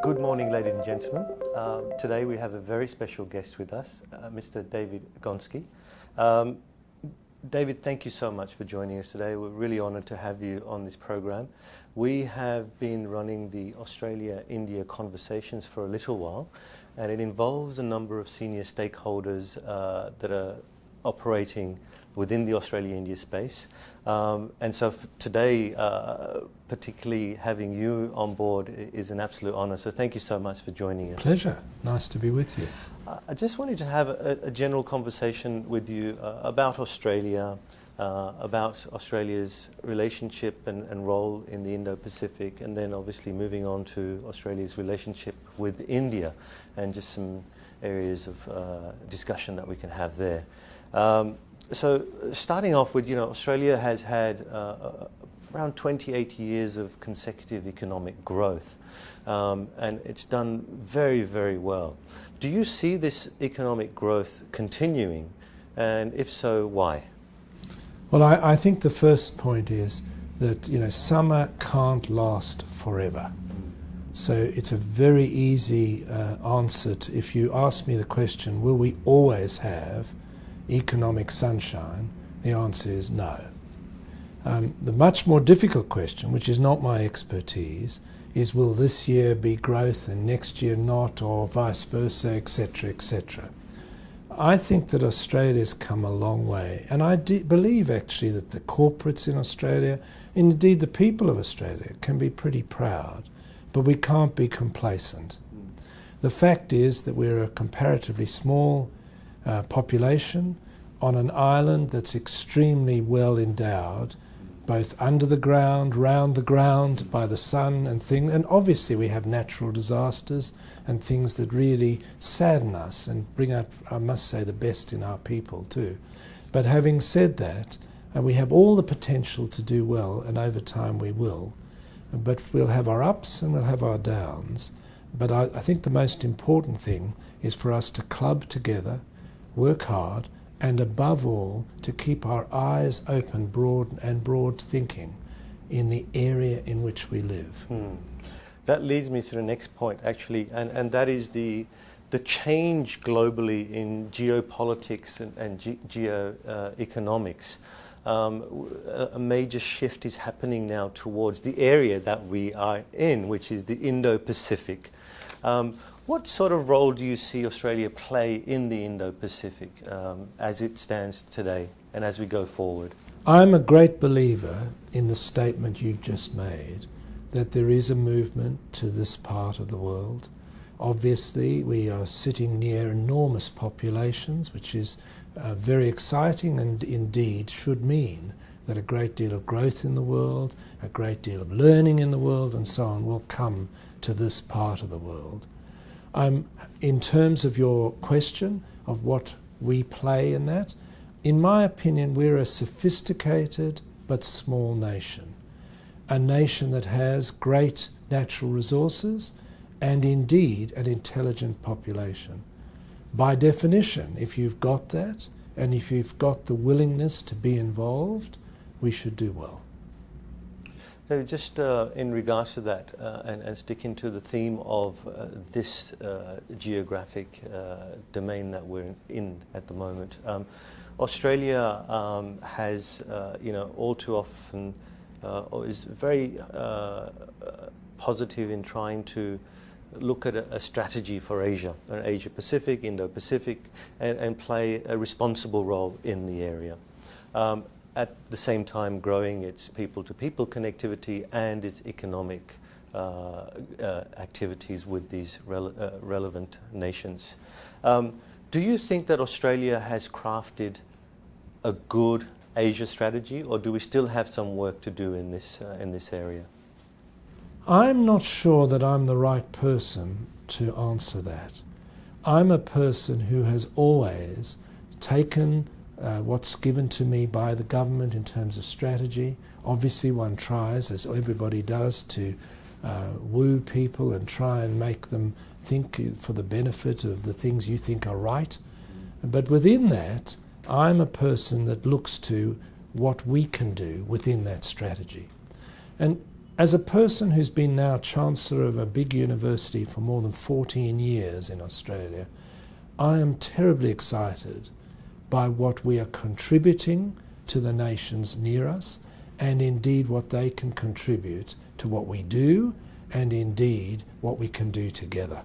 Good morning, ladies and gentlemen. Today we have a very special guest with us, Mr David Gonski. David, thank you so much for joining us today. We're really honoured to have you on this program. We have been running the Australia-India conversations for a little while, and it involves a number of senior stakeholders that are operating within the Australia-India space. And so today, particularly having you on board is an absolute honour. So thank you so much for joining us. Pleasure. Nice to be with you. I just wanted to have a general conversation with you about Australia, about Australia's relationship and role in the Indo-Pacific, and then obviously moving on to Australia's relationship with India, and just some areas of discussion that we can have there. So starting off with, Australia has had around 28 years of consecutive economic growth, and it's done very, very well. Do you see this economic growth continuing, and if so, why? Well, I think the first point is that, summer can't last forever. So it's a very easy answer to, if you ask me the question, will we always have economic sunshine? The answer is no. The much more difficult question, which is not my expertise, is will this year be growth and next year not, or vice versa, etc., etc. I think that Australia's come a long way, and I believe actually that the corporates in Australia, and indeed the people of Australia, can be pretty proud, but we can't be complacent. The fact is that we're a comparatively small population on an island that's extremely well endowed, both under the ground, round the ground, by the sun and things. And obviously we have natural disasters and things that really sadden us and bring out, I must say, the best in our people too. But having said that, we have all the potential to do well, and over time we will. But we'll have our ups and we'll have our downs. But I think the most important thing is for us to club together, work hard, and above all, to keep our eyes open, broad thinking in the area in which we live. That leads me to the next point, actually, and that is the change globally in geopolitics and geoeconomics. A major shift is happening now towards the area that we are in, which is the Indo-Pacific. What sort of role do you see Australia play in the Indo-Pacific as it stands today and as we go forward? I'm a great believer in the statement you've just made, that there is a movement to this part of the world. Obviously, we are sitting near enormous populations, which is very exciting, and indeed should mean that a great deal of growth in the world, a great deal of learning in the world, and so on will come to this part of the world. In terms of your question of what we play in that, in my opinion, we're a sophisticated but small nation. A nation that has great natural resources and indeed an intelligent population. By definition, if you've got that and if you've got the willingness to be involved, we should do well. So just in regards to that, and sticking to the theme of this geographic domain that we're in at the moment, Australia has, all too often is very positive in trying to look at a strategy for Asia, Asia-Pacific, Indo-Pacific, and play a responsible role in the area. At the same time growing its people-to-people connectivity and its economic activities with these relevant nations. Do you think that Australia has crafted a good Asia strategy, or do we still have some work to do in this area? I'm not sure that I'm the right person to answer that. I'm a person who has always taken what's given to me by the government in terms of strategy. Obviously one tries, as everybody does, to woo people and try and make them think for the benefit of the things you think are right. But within that, I'm a person that looks to what we can do within that strategy. And As a person who's been now Chancellor of a big university for more than 14 years in Australia, I am terribly excited by what we are contributing to the nations near us, and indeed what they can contribute to what we do, and indeed what we can do together.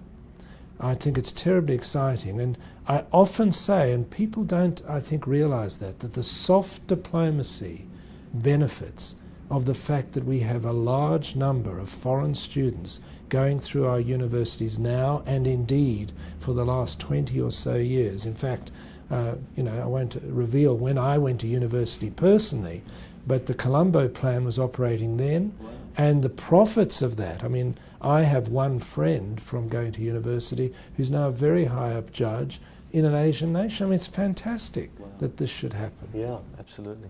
I think it's terribly exciting, and I often say, and people don't, I think, realise that the soft diplomacy benefits of the fact that we have a large number of foreign students going through our universities now, and indeed for the last 20 or so years. In fact, I won't reveal when I went to university personally, but the Colombo plan was operating then, and the profits of that, I mean, I have one friend from going to university who's now a very high up judge in an Asian nation. I mean, it's fantastic that this should happen. Yeah, absolutely.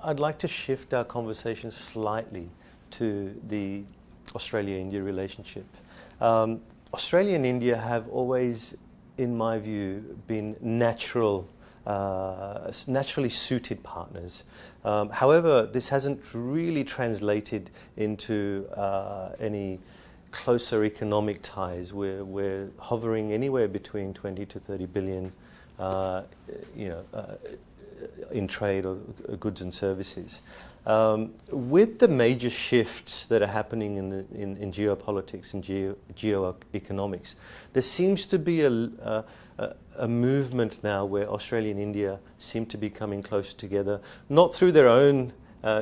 I'd like to shift our conversation slightly to the Australia-India relationship. Australia and India have always, in my view, been naturally suited partners. However, this hasn't really translated into any closer economic ties. We're hovering anywhere between 20 to 30 billion, in trade or goods and services. With the major shifts that are happening in geopolitics and geoeconomics, there seems to be a movement now where Australia and India seem to be coming closer together, not through their own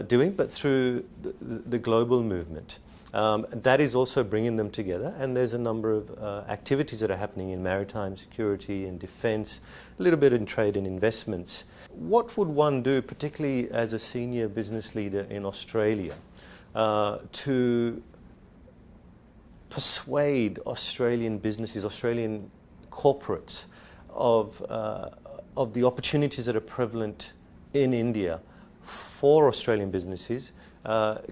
doing, but through the global movement. That is also bringing them together, and there's a number of activities that are happening in maritime security and defence, a little bit in trade and investments. What would one do, particularly as a senior business leader in Australia, to persuade Australian businesses, Australian corporates, of the opportunities that are prevalent in India for Australian businesses,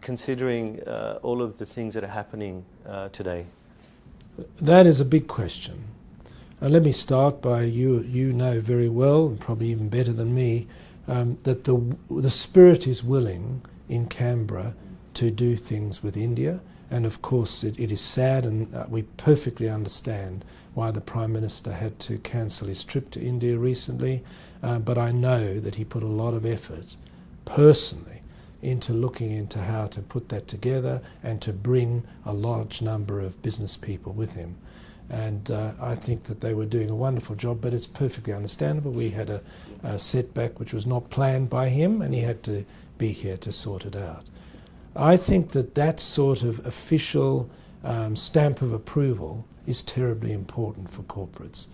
considering all of the things that are happening today? That is a big question. Let me start by, you know very well, and probably even better than me, that the spirit is willing in Canberra to do things with India, and of course it is sad, and we perfectly understand why the Prime Minister had to cancel his trip to India recently, but I know that he put a lot of effort personally into looking into how to put that together and to bring a large number of business people with him. And I think that they were doing a wonderful job, but it's perfectly understandable. We had a setback which was not planned by him, and he had to be here to sort it out. I think that sort of official stamp of approval is terribly important for corporates.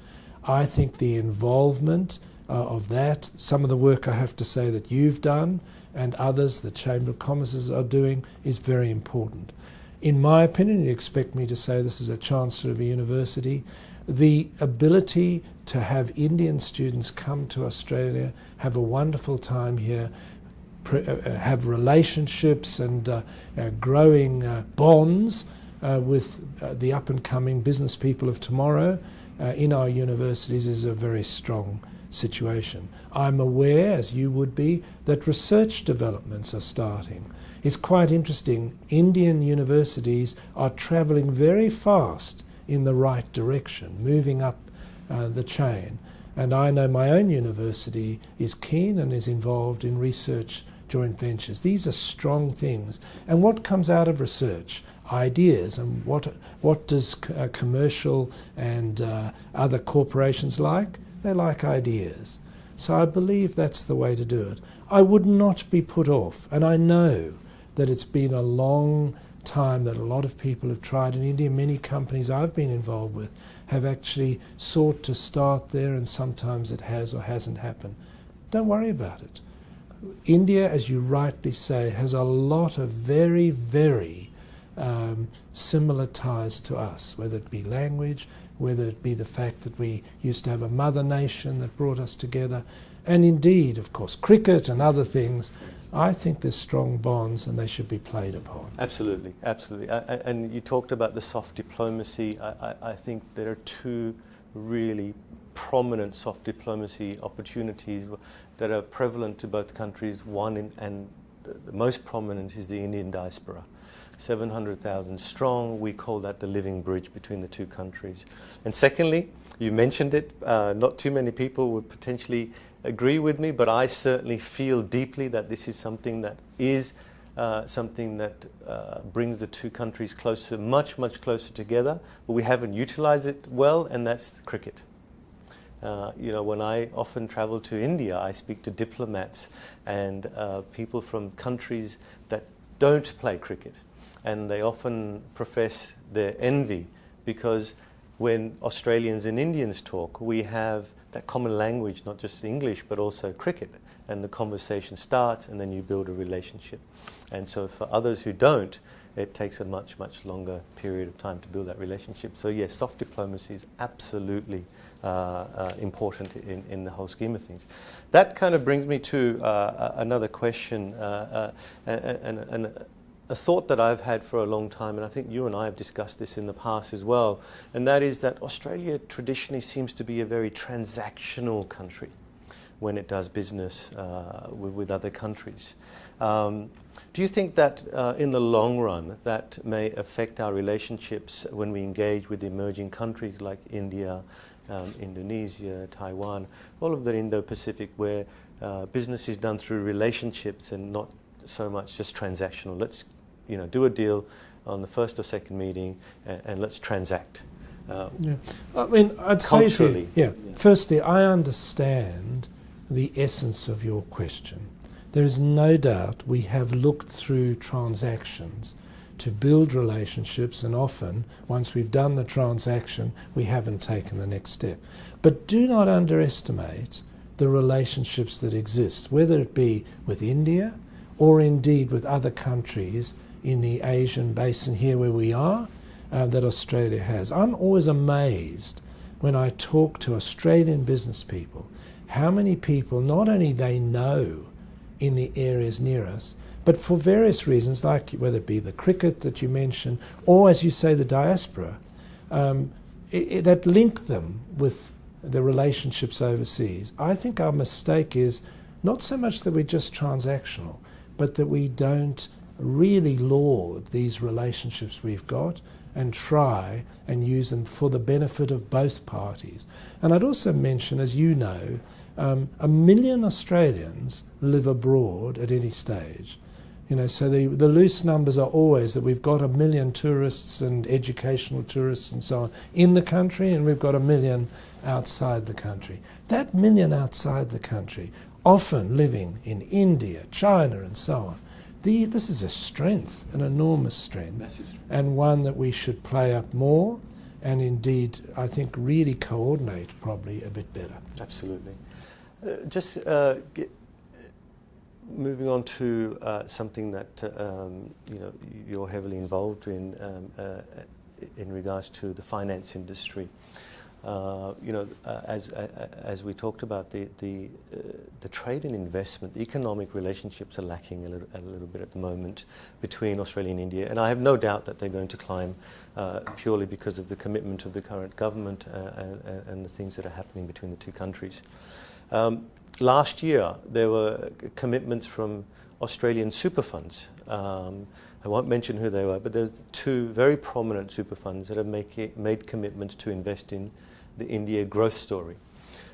I think the involvement of that, some of the work I have to say that you've done and others the Chamber of Commerce are doing, is very important. In my opinion, you expect me to say this as a Chancellor of a university, the ability to have Indian students come to Australia, have a wonderful time here, have relationships and growing bonds with the up-and-coming business people of tomorrow in our universities is a very strong situation. I'm aware, as you would be, that research developments are starting. It's quite interesting. Indian universities are travelling very fast in the right direction, moving up the chain. And I know my own university is keen and is involved in research joint ventures. These are strong things. And what comes out of research? Ideas. And what does commercial and other corporations like? They like ideas. So I believe that's the way to do it. I would not be put off, and I know that it's been a long time that a lot of people have tried in India. Many companies I've been involved with have actually sought to start there, and sometimes it has or hasn't happened. Don't worry about it. India, as you rightly say, has a lot of very, very similar ties to us, whether it be language, whether it be the fact that we used to have a mother nation that brought us together, and indeed, of course, cricket and other things. I think there's strong bonds and they should be played upon. Absolutely, absolutely. And you talked about the soft diplomacy. I think there are two really prominent soft diplomacy opportunities that are prevalent to both countries. One, and the most prominent is the Indian diaspora. 700,000 strong. We call that the living bridge between the two countries. And secondly, you mentioned it, not too many people would potentially agree with me, but I certainly feel deeply that this is something that brings the two countries closer, much, much closer together, but we haven't utilized it well, and that's cricket. When I often travel to India, I speak to diplomats and people from countries that don't play cricket. And they often profess their envy because when Australians and Indians talk, we have that common language, not just English, but also cricket. And the conversation starts and then you build a relationship. And so for others who don't, it takes a much, much longer period of time to build that relationship. So yes, soft diplomacy is absolutely important in the whole scheme of things. That kind of brings me to another question and a thought that I've had for a long time, and I think you and I have discussed this in the past as well, and that is that Australia traditionally seems to be a very transactional country when it does business with other countries. Do you think that in the long run that may affect our relationships when we engage with emerging countries like India, Indonesia, Taiwan, all of the Indo-Pacific, where business is done through relationships and not so much just transactional? Let's do a deal on the first or second meeting and let's transact. I mean, I'd culturally. Say to you, firstly, I understand the essence of your question. There is no doubt we have looked through transactions to build relationships, and often, once we've done the transaction, we haven't taken the next step. But do not underestimate the relationships that exist, whether it be with India or indeed with other countries in the Asian basin here where we are, that Australia has. I'm always amazed when I talk to Australian business people, how many people not only they know in the areas near us, but for various reasons, like whether it be the cricket that you mentioned, or as you say, the diaspora, that link them with the relationships overseas. I think our mistake is not so much that we're just transactional, but that we don't really laud these relationships we've got and try and use them for the benefit of both parties. And I'd also mention, as you know, 1 million Australians live abroad at any stage. So the loose numbers are always that we've got 1 million tourists and educational tourists and so on in the country, and we've got 1 million outside the country. That 1 million outside the country, often living in India, China and so on, this is a strength, an enormous strength, and one that we should play up more and indeed, I think, really coordinate probably a bit better. Absolutely. Moving on to something that you're heavily involved in regards to the finance industry. As we talked about, the trade and investment, the economic relationships are lacking a little bit at the moment between Australia and India, and I have no doubt that they're going to climb purely because of the commitment of the current government and the things that are happening between the two countries. Last year, there were commitments from Australian super funds. I won't mention who they were, but there's two very prominent super funds that have made commitments to invest in the India growth story.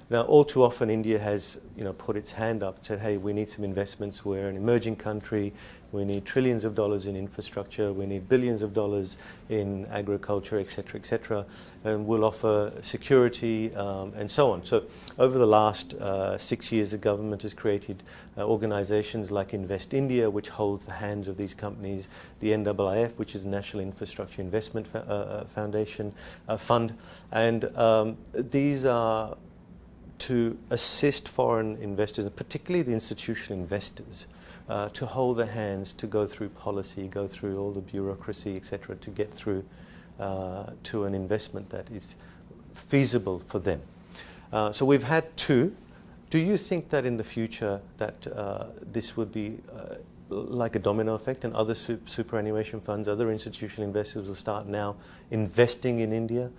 Now, all too often, India has put its hand up and said, hey, we need some investments. We're an emerging country. We need trillions of dollars in infrastructure. We need billions of dollars in agriculture, et cetera, and we'll offer security and so on. So over the last 6 years, the government has created organizations like Invest India, which holds the hands of these companies, the NSW, which is the National Infrastructure Investment Foundation Fund, and these are to assist foreign investors, and particularly the institutional investors, to hold their hands, to go through policy, go through all the bureaucracy, etc., to get through to an investment that is feasible for them. So we've had two. Do you think that in the future that this would be like a domino effect, and other superannuation funds, other institutional investors will start now investing in India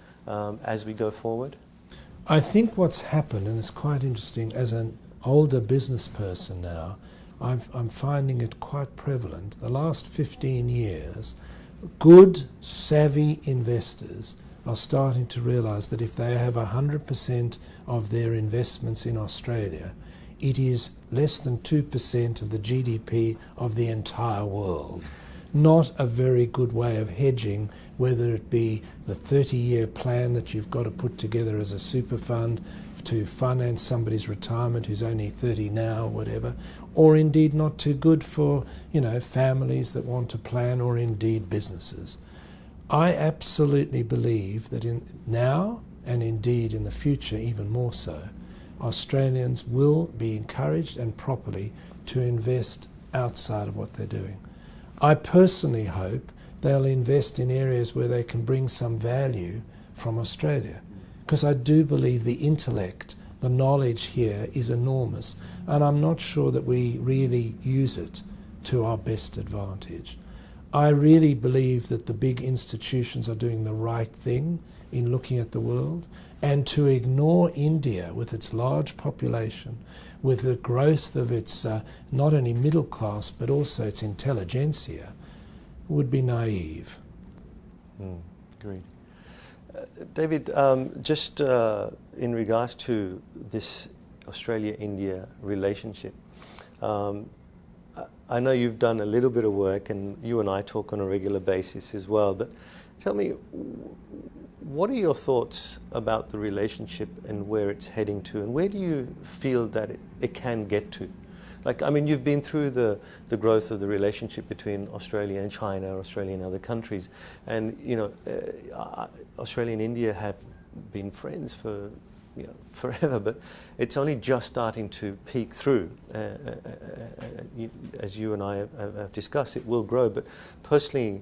as we go forward? I think what's happened, and it's quite interesting, as an older business person now, I'm finding it quite prevalent. The last 15 years, good, savvy investors are starting to realise that if they have 100% of their investments in Australia, it is less than 2% of the GDP of the entire world. Not a very good way of hedging, whether it be the 30-year plan that you've got to put together as a super fund to finance somebody's retirement who's only 30 now, whatever, or indeed not too good for, families that want to plan, or indeed businesses. I absolutely believe that now, and indeed in the future even more so, Australians will be encouraged and properly to invest outside of what they're doing. I personally hope they'll invest in areas where they can bring some value from Australia, because I do believe the intellect, the knowledge here is enormous, and I'm not sure that we really use it to our best advantage. I really believe that the big institutions are doing the right thing in looking at the world, and to ignore India with its large population, with the growth of its not only middle class but also its intelligentsia, would be naive. Agreed. David, just in regards to this Australia-India relationship, I know you've done a little bit of work, and you and I talk on a regular basis as well, but tell me, what are your thoughts about the relationship and where it's heading to, and where do you feel that it can get to? You've been through the growth of the relationship between Australia and China, Australia and other countries, and Australia and India have been friends for forever, but it's only just starting to peek through. As you and I have discussed, it will grow, but personally,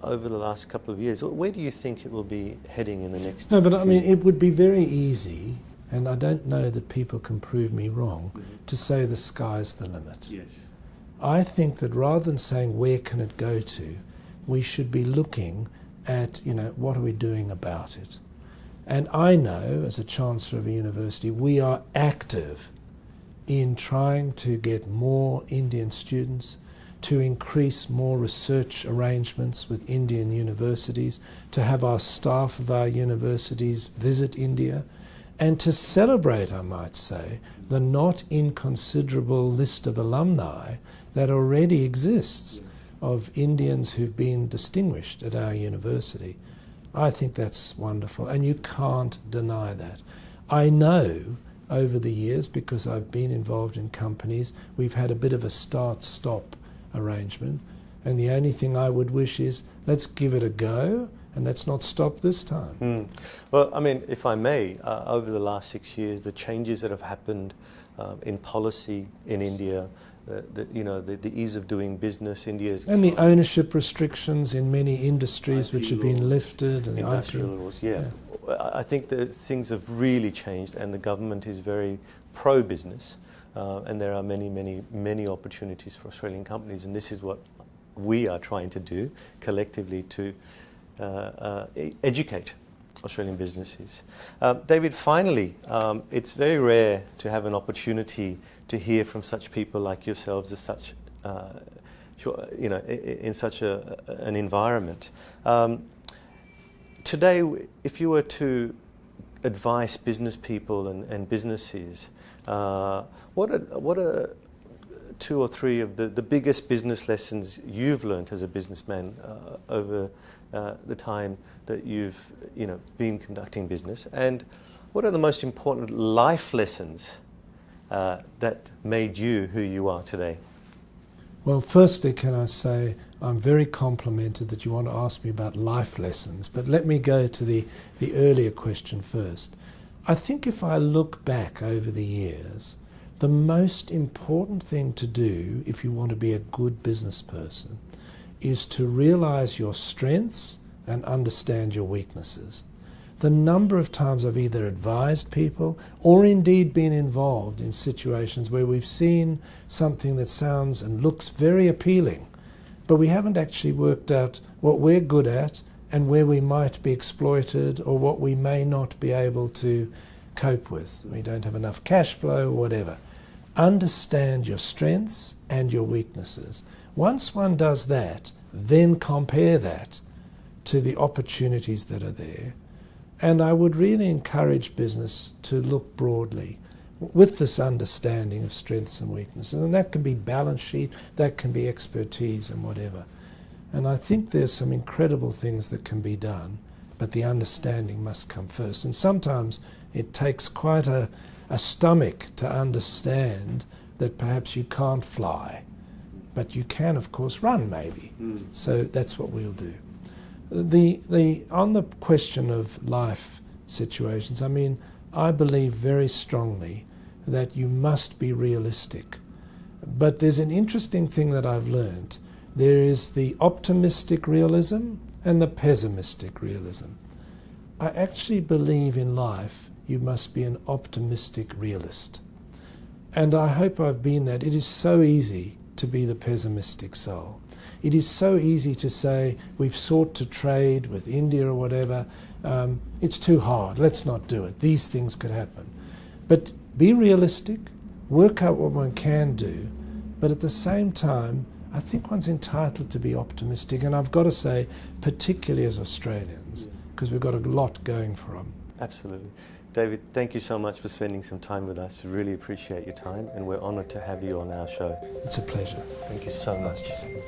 over the last couple of years, where do you think it will be heading in the next No, but I mean, it would be very easy, and I don't know that people can prove me wrong, to say the sky's the limit. Yes. I think that rather than saying where can it go to, we should be looking at, what are we doing about it? And I know, as a Chancellor of a university, we are active in trying to get more Indian students, to increase more research arrangements with Indian universities, to have our staff of our universities visit India, and to celebrate, I might say, the not inconsiderable list of alumni that already exists of Indians who've been distinguished at our university. I think that's wonderful, and you can't deny that. I know over the years, because I've been involved in companies, we've had a bit of a start-stop arrangement, and the only thing I would wish is let's give it a go and let's not stop this time. Well, I mean, if I may, over the last 6 years, the changes that have happened in policy in India, the ease of doing business, India, and the ownership restrictions in many industries which have been lifted, and industrial laws. I think that things have really changed, and the government is very pro-business, and there are many opportunities for Australian companies, and this is what we are trying to do collectively to educate Australian businesses. David, finally, it's very rare to have an opportunity to hear from such people like yourselves as such, in such an environment. Today, if you were to advise business people and businesses, what are two or three of the biggest business lessons you've learned as a businessman over the time that you've been conducting business, and what are the most important life lessons that made you who you are today? Well, firstly, can I say I'm very complimented that you want to ask me about life lessons, but let me go to the earlier question first. I think if I look back over the years, the most important thing to do if you want to be a good business person is to realize your strengths and understand your weaknesses. The number of times I've either advised people or indeed been involved in situations where we've seen something that sounds and looks very appealing, but we haven't actually worked out what we're good at and where we might be exploited or what we may not be able to cope with. We don't have enough cash flow or whatever. understand your strengths and your weaknesses. Once one does that, then compare that to the opportunities that are there. And I would really encourage business to look broadly with this understanding of strengths and weaknesses. And that can be balance sheet, that can be expertise and whatever. And I think there's some incredible things that can be done, but the understanding must come first. And sometimes it takes quite a stomach to understand that perhaps you can't fly, but you can, of course, run maybe. So that's what we'll do. On the question of life situations, I mean, I believe very strongly that you must be realistic. But there's an interesting thing that I've learned. There is the optimistic realism and the pessimistic realism. I actually believe in life you must be an optimistic realist. And I hope I've been that. It is so easy to be the pessimistic soul. It is so easy to say, we've sought to trade with India or whatever, it's too hard, let's not do it, these things could happen. But be realistic, work out what one can do, but at the same time, I think one's entitled to be optimistic, and I've got to say, particularly as Australians, because we've got a lot going for them. Absolutely. David, thank you so much for spending some time with us. Really appreciate your time, and we're honoured to have you on our show. It's a pleasure. Thank you so much. Nice to see you.